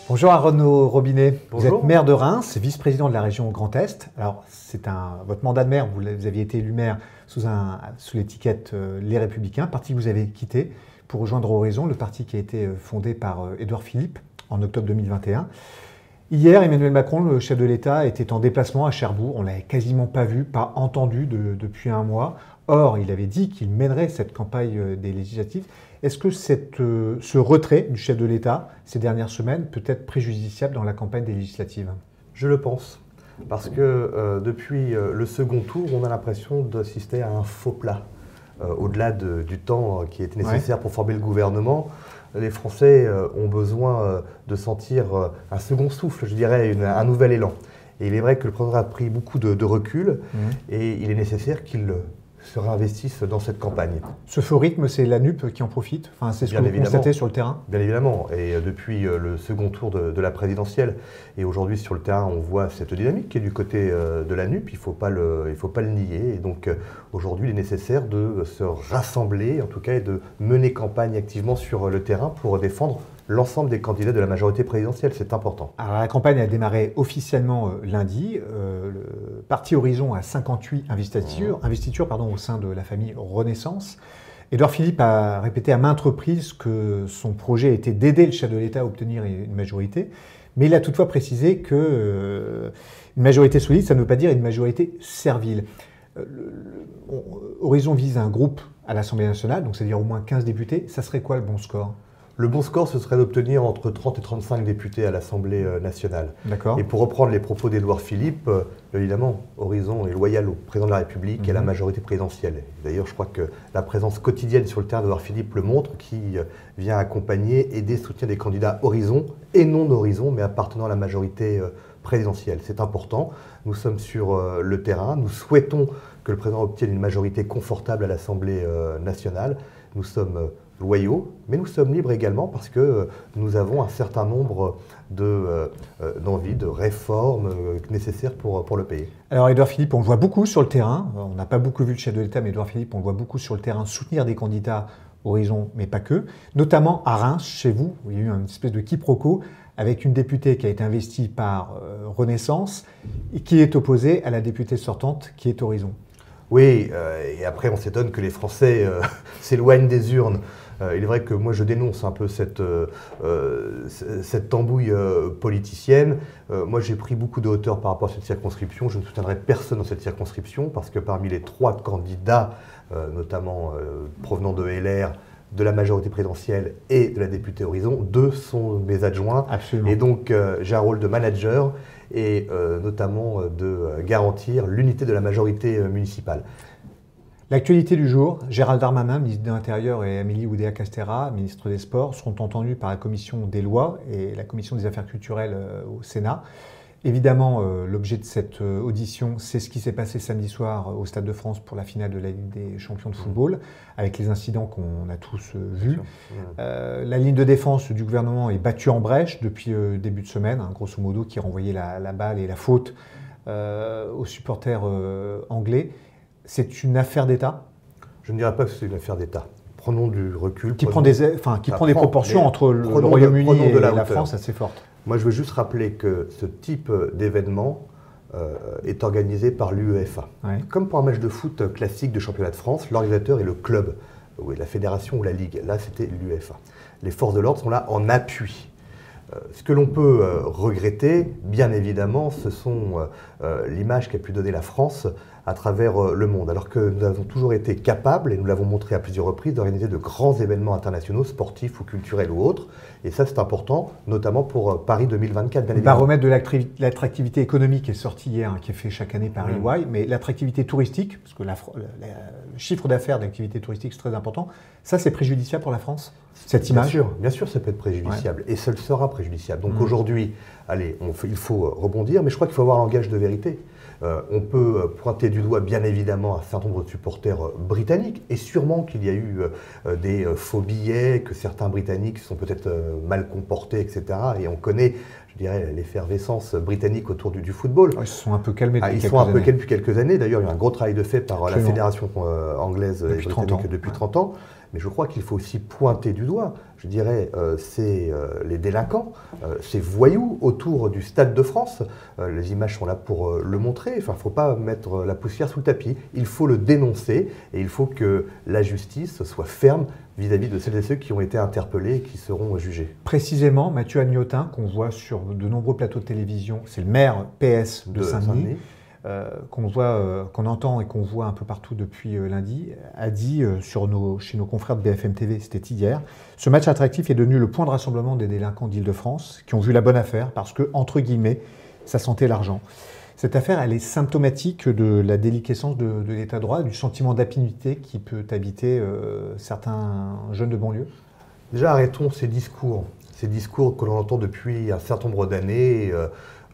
Bonjour Arnaud Robinet, vous Bonjour. êtes maire de Reims, vice-président de la région Grand Est. Alors, votre mandat de maire, vous aviez été élu maire sous l'étiquette Les Républicains, parti que vous avez quitté pour rejoindre Horizon, le parti qui a été fondé par Édouard Philippe en octobre 2021. Hier, Emmanuel Macron, le chef de l'État, était en déplacement à Cherbourg. On ne l'avait quasiment pas vu, pas entendu depuis un mois. Or, il avait dit qu'il mènerait cette campagne des législatives. Est-ce que ce retrait du chef de l'État ces dernières semaines peut être préjudiciable dans la campagne des législatives? Je le pense. Parce que depuis le second tour, on a l'impression d'assister à un faux plat. Au-delà du temps qui était nécessaire pour former le gouvernement, les Français ont besoin de sentir un second souffle, je dirais, un nouvel élan. Et il est vrai que le président a pris beaucoup de recul et il est nécessaire qu'il se réinvestissent dans cette campagne. Ce faux rythme, c'est la NUP qui en profite? Enfin, c'est ce que vous constatez sur le terrain? Bien évidemment, et depuis le second tour de la présidentielle, et aujourd'hui sur le terrain, on voit cette dynamique qui est du côté de la NUP, il ne faut pas le nier, et donc aujourd'hui il est nécessaire de se rassembler, en tout cas, et de mener campagne activement sur le terrain pour défendre l'ensemble des candidats de la majorité présidentielle, c'est important. Alors, la campagne a démarré officiellement lundi. Le parti Horizon a 58 investitures au sein de la famille Renaissance. Édouard Philippe a répété à maintes reprises que son projet était d'aider le chef de l'État à obtenir une majorité, mais il a toutefois précisé que une majorité solide, ça ne veut pas dire une majorité servile. Horizon vise un groupe à l'Assemblée nationale, donc c'est-à-dire au moins 15 députés. Ça serait quoi le bon score ? Le bon score, ce serait d'obtenir entre 30 et 35 députés à l'Assemblée nationale. D'accord. Et pour reprendre les propos d'Édouard Philippe, évidemment, Horizon est loyal au président de la République et à la majorité présidentielle. D'ailleurs, je crois que la présence quotidienne sur le terrain d'Édouard Philippe le montre, qui vient accompagner, aider, soutenir des candidats Horizon et non Horizon, mais appartenant à la majorité présidentielle. C'est important. Nous sommes sur le terrain. Nous souhaitons que le président obtienne une majorité confortable à l'Assemblée nationale. Nous sommes loyaux, mais nous sommes libres également parce que nous avons un certain nombre d'envies, de réformes nécessaires pour le pays. Alors Édouard Philippe, on le voit beaucoup sur le terrain, on n'a pas beaucoup vu le chef de l'État, mais Édouard Philippe, on le voit beaucoup sur le terrain soutenir des candidats Horizon, mais pas que, notamment à Reims, chez vous, où il y a eu une espèce de quiproquo avec une députée qui a été investie par Renaissance et qui est opposée à la députée sortante qui est Horizon. Oui, et après on s'étonne que les Français s'éloignent des urnes. Il est vrai que moi je dénonce un peu cette tambouille politicienne. Moi j'ai pris beaucoup de hauteur par rapport à cette circonscription. Je ne soutiendrai personne dans cette circonscription parce que parmi les 3 candidats, notamment provenant de LR, de la majorité présidentielle et de la députée Horizon, 2 sont mes adjoints. Absolument. Et donc j'ai un rôle de manager et notamment de garantir l'unité de la majorité municipale. L'actualité du jour, Gérald Darmanin, ministre de l'Intérieur, et Amélie Oudéa-Castéra, ministre des Sports, seront entendus par la commission des lois et la commission des affaires culturelles au Sénat. Évidemment, l'objet de cette audition, c'est ce qui s'est passé samedi soir au Stade de France pour la finale de la Ligue des champions de football, avec les incidents qu'on a tous vus. La ligne de défense du gouvernement est battue en brèche depuis début de semaine, grosso modo, qui renvoyait la balle et la faute aux supporters anglais. C'est une affaire d'État? Je ne dirais pas que c'est une affaire d'État. Prenons du recul. Qui prend des proportions entre le Royaume-Uni et la France assez fortes. Moi, je veux juste rappeler que ce type d'événement est organisé par l'UEFA. Ouais. Comme pour un match de foot classique de championnat de France, l'organisateur est le club, la fédération ou la ligue. Là, c'était l'UEFA. Les forces de l'ordre sont là en appui. Ce que l'on peut regretter, bien évidemment, ce sont l'image qu'a pu donner la France à travers le monde. Alors que nous avons toujours été capables, et nous l'avons montré à plusieurs reprises, d'organiser de grands événements internationaux, sportifs ou culturels ou autres. Et ça, c'est important, notamment pour Paris 2024, bien évidemment. Le baromètre de l'attractivité économique est sorti hier, qui est fait chaque année par EY, mais l'attractivité touristique, parce que le chiffre d'affaires d'activité touristique, c'est très important, ça, c'est préjudiciable pour la France, cette image? Bien sûr, ça peut être préjudiciable, et ça le sera préjudiciable. Donc aujourd'hui, allez, il faut rebondir, mais je crois qu'il faut avoir un langage de vérité. On peut pointer du doigt, bien évidemment, un certain nombre de supporters britanniques, et sûrement qu'il y a eu des faux billets, que certains Britanniques sont peut-être mal comportés, etc. Et on connaît, je dirais, l'effervescence britannique autour du football. Ils se sont un peu calmés depuis quelques années. Ils sont un peu calmés depuis quelques années. D'ailleurs, il y a un gros travail de fait par la fédération anglaise et britannique depuis 30 ans. mais je crois qu'il faut aussi pointer du doigt, je dirais, les délinquants, ces voyous autour du Stade de France. Les images sont là pour le montrer. Enfin, il ne faut pas mettre la poussière sous le tapis. Il faut le dénoncer et il faut que la justice soit ferme vis-à-vis de celles et ceux qui ont été interpellés et qui seront jugés. Précisément, Mathieu Agnotin, qu'on voit sur de nombreux plateaux de télévision, c'est le maire PS de Saint-Denis, qu'on entend et qu'on voit un peu partout depuis lundi, a dit chez nos confrères de BFM TV, c'était hier, ce match attractif est devenu le point de rassemblement des délinquants d'Île-de-France qui ont vu la bonne affaire parce que, entre guillemets, ça sentait l'argent. Cette affaire, elle est symptomatique de la déliquescence de l'état de droit, du sentiment d'impunité qui peut habiter certains jeunes de banlieue. Déjà, arrêtons ces discours que l'on entend depuis un certain nombre d'années,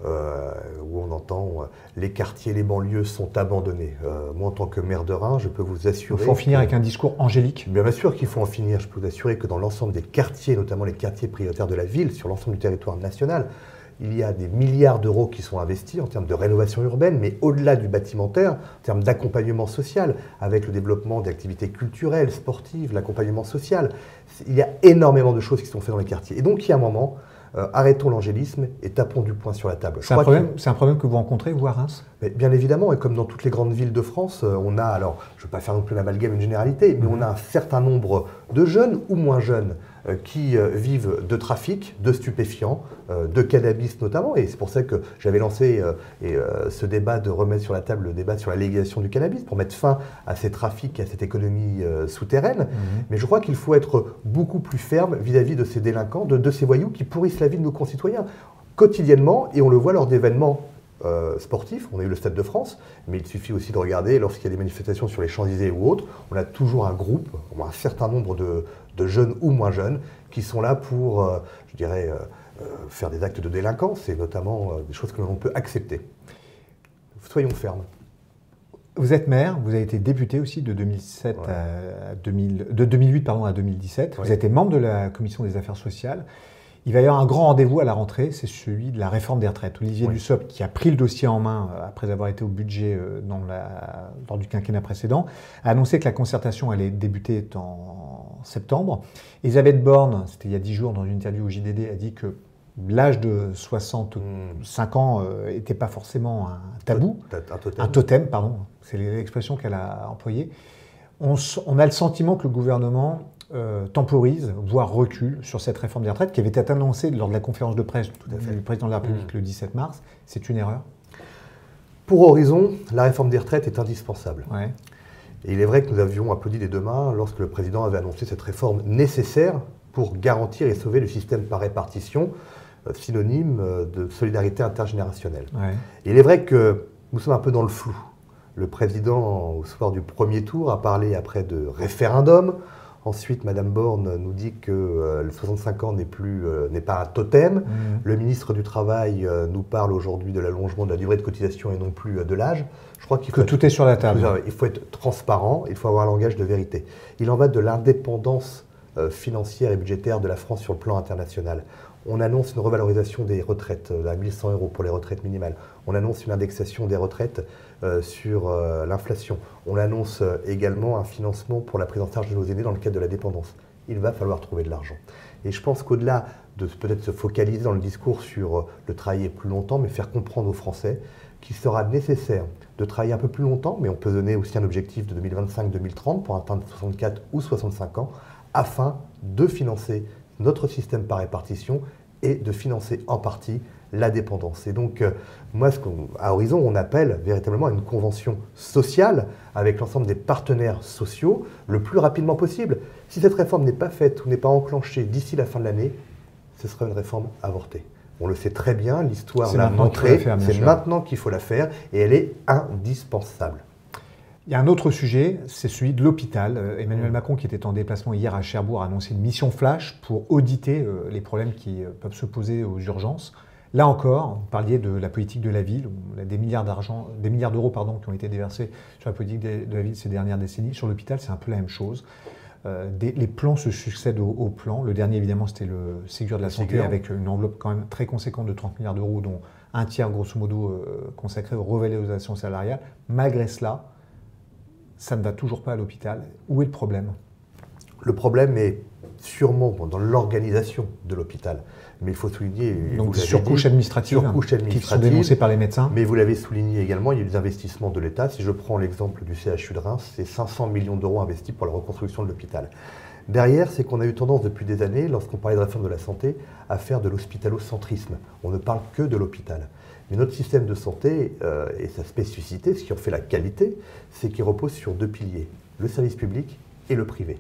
où on entend les quartiers, les banlieues sont abandonnés. Moi, en tant que maire de Reims, je peux vous assurer... Il faut en finir avec un discours angélique. Bien sûr qu'il faut en finir. Je peux vous assurer que dans l'ensemble des quartiers, notamment les quartiers prioritaires de la ville, sur l'ensemble du territoire national, il y a des milliards d'euros qui sont investis en termes de rénovation urbaine, mais au-delà du bâtimentaire, en termes d'accompagnement social, avec le développement d'activités culturelles, sportives, l'accompagnement social. Il y a énormément de choses qui sont faites dans les quartiers. Et donc, il y a un moment, arrêtons l'angélisme et tapons du poing sur la table. C'est un problème que vous rencontrez, vous, à Reims ? Mais bien évidemment, et comme dans toutes les grandes villes de France, on a, alors je ne vais pas faire non plus l'amalgame, une généralité, mais on a un certain nombre de jeunes ou moins jeunes qui vivent de trafic, de stupéfiants, de cannabis notamment, et c'est pour ça que j'avais lancé ce débat de remettre sur la table le débat sur la légalisation du cannabis, pour mettre fin à ces trafics, à cette économie souterraine. Mais je crois qu'il faut être beaucoup plus ferme vis-à-vis de ces délinquants, de ces voyous qui pourrissent la vie de nos concitoyens quotidiennement, et on le voit lors d'événements sportifs. On a eu le Stade de France, mais il suffit aussi de regarder lorsqu'il y a des manifestations sur les Champs-Élysées ou autres, on a toujours un groupe, un certain nombre de jeunes ou moins jeunes qui sont là pour, je dirais, faire des actes de délinquance et notamment des choses que l'on peut accepter. Soyons fermes. Vous êtes maire, vous avez été député aussi de 2008 à 2017. Ouais. Vous avez été membre de la commission des affaires sociales. Il va y avoir un grand rendez-vous à la rentrée, c'est celui de la réforme des retraites. Olivier Dussopt, qui a pris le dossier en main après avoir été au budget lors du quinquennat précédent, a annoncé que la concertation allait débuter en septembre. Elisabeth Borne, c'était il y a 10 jours dans une interview au JDD, a dit que l'âge de 65 ans n'était pas forcément un tabou, un totem, pardon, c'est l'expression qu'elle a employée. On a le sentiment que le gouvernement temporise, voire recule sur cette réforme des retraites qui avait été annoncée lors de la conférence de presse du président de la République le 17 mars. C'est une erreur ? Pour Horizon, la réforme des retraites est indispensable. Ouais. Et il est vrai que nous avions applaudi des deux mains lorsque le président avait annoncé cette réforme nécessaire pour garantir et sauver le système par répartition, synonyme de solidarité intergénérationnelle. Ouais. Et il est vrai que nous sommes un peu dans le flou. Le président, au soir du premier tour, a parlé après de référendum. Ensuite, Mme Borne nous dit que les 65 ans n'est pas un totem. Le ministre du Travail nous parle aujourd'hui de l'allongement de la durée de cotisation et non plus de l'âge. Je crois qu'il faut tout est sur la table. Il faut être transparent, il faut avoir un langage de vérité. Il en va de l'indépendance financière et budgétaire de la France sur le plan international. On annonce une revalorisation des retraites à 1 100 € pour les retraites minimales. On annonce une indexation des retraites sur l'inflation. On annonce également un financement pour la prise en charge de nos aînés dans le cadre de la dépendance. Il va falloir trouver de l'argent. Et je pense qu'au-delà de peut-être se focaliser dans le discours sur le travailler plus longtemps, mais faire comprendre aux Français qu'il sera nécessaire de travailler un peu plus longtemps, mais on peut donner aussi un objectif de 2025-2030 pour atteindre 64 ou 65 ans, afin de financer notre système par répartition et de financer en partie la dépendance. Et donc, moi, à Horizon, on appelle véritablement à une convention sociale avec l'ensemble des partenaires sociaux le plus rapidement possible. Si cette réforme n'est pas faite ou n'est pas enclenchée d'ici la fin de l'année, ce sera une réforme avortée. On le sait très bien, l'histoire l'a montré, c'est maintenant qu'il faut la faire et elle est indispensable. Il y a un autre sujet, c'est celui de l'hôpital. Emmanuel Macron, qui était en déplacement hier à Cherbourg, a annoncé une mission flash pour auditer les problèmes qui peuvent se poser aux urgences. Là encore, vous parliez de la politique de la ville, on a des milliards d'euros qui ont été déversés sur la politique de la ville ces dernières décennies. Sur l'hôpital, c'est un peu la même chose. Les plans se succèdent aux plans. Le dernier, évidemment, c'était le Ségur de la Santé, avec une enveloppe quand même très conséquente de 30 milliards d'euros, dont un tiers, grosso modo, consacré aux revalorisations salariales. Malgré cela, ça ne va toujours pas à l'hôpital. Où est le problème ? Le problème est sûrement dans l'organisation de l'hôpital. Mais il faut souligner... Donc surcouche administrative, qui sont dénoncées par les médecins. Mais vous l'avez souligné également, il y a eu des investissements de l'État. Si je prends l'exemple du CHU de Reims, c'est 500 millions d'euros investis pour la reconstruction de l'hôpital. Derrière, c'est qu'on a eu tendance depuis des années, lorsqu'on parlait de réforme de la santé, à faire de l'hospitalo-centrisme. On ne parle que de l'hôpital. Mais notre système de santé et sa spécificité, ce qui en fait la qualité, c'est qu'il repose sur 2 piliers, le service public et le privé.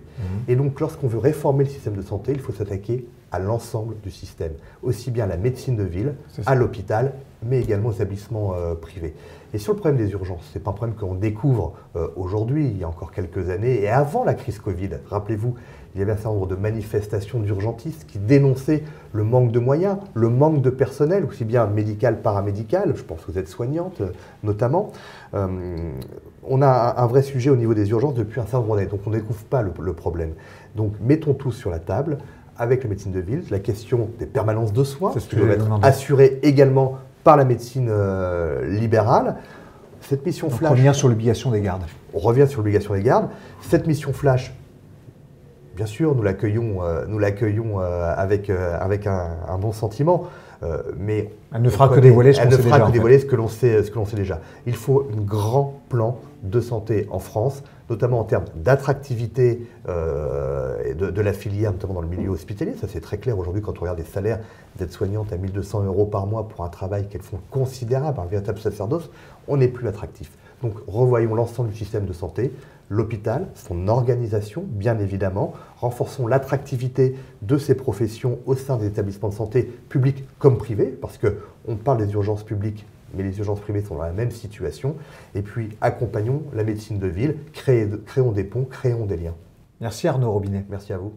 Et donc, lorsqu'on veut réformer le système de santé, il faut s'attaquer à l'ensemble du système, aussi bien à la médecine de ville, à l'hôpital, mais également aux établissements privés. Et sur le problème des urgences, ce n'est pas un problème qu'on découvre aujourd'hui, il y a encore quelques années, et avant la crise Covid. Rappelez-vous, il y avait un certain nombre de manifestations d'urgentistes qui dénonçaient le manque de moyens, le manque de personnel, aussi bien médical, paramédical, je pense aux aides-soignantes notamment. On a un vrai sujet au niveau des urgences depuis un certain nombre d'années, donc on ne découvre pas le problème. Donc mettons tout sur la table avec la médecine de ville, la question des permanences de soins, qui doivent être assurées également par la médecine libérale. Cette mission flash... On revient sur l'obligation des gardes. On revient sur l'obligation des gardes. Cette mission flash, bien sûr, nous l'accueillons avec un bon sentiment, mais elle ne fera que dévoiler ce que l'on sait déjà. Il faut un grand plan de santé en France, notamment en termes d'attractivité de la filière, notamment dans le milieu hospitalier. Ça, c'est très clair aujourd'hui quand on regarde les salaires des aides-soignantes à 1 200 € par mois pour un travail qu'elles font considérable, un véritable sacerdoce. On n'est plus attractif. Donc, revoyons l'ensemble du système de santé, l'hôpital, son organisation, bien évidemment. Renforçons l'attractivité de ces professions au sein des établissements de santé publics comme privés, parce qu'on parle des urgences publiques, mais les urgences privées sont dans la même situation. Et puis, accompagnons la médecine de ville, créons des ponts, créons des liens. Merci Arnaud Robinet. Merci à vous.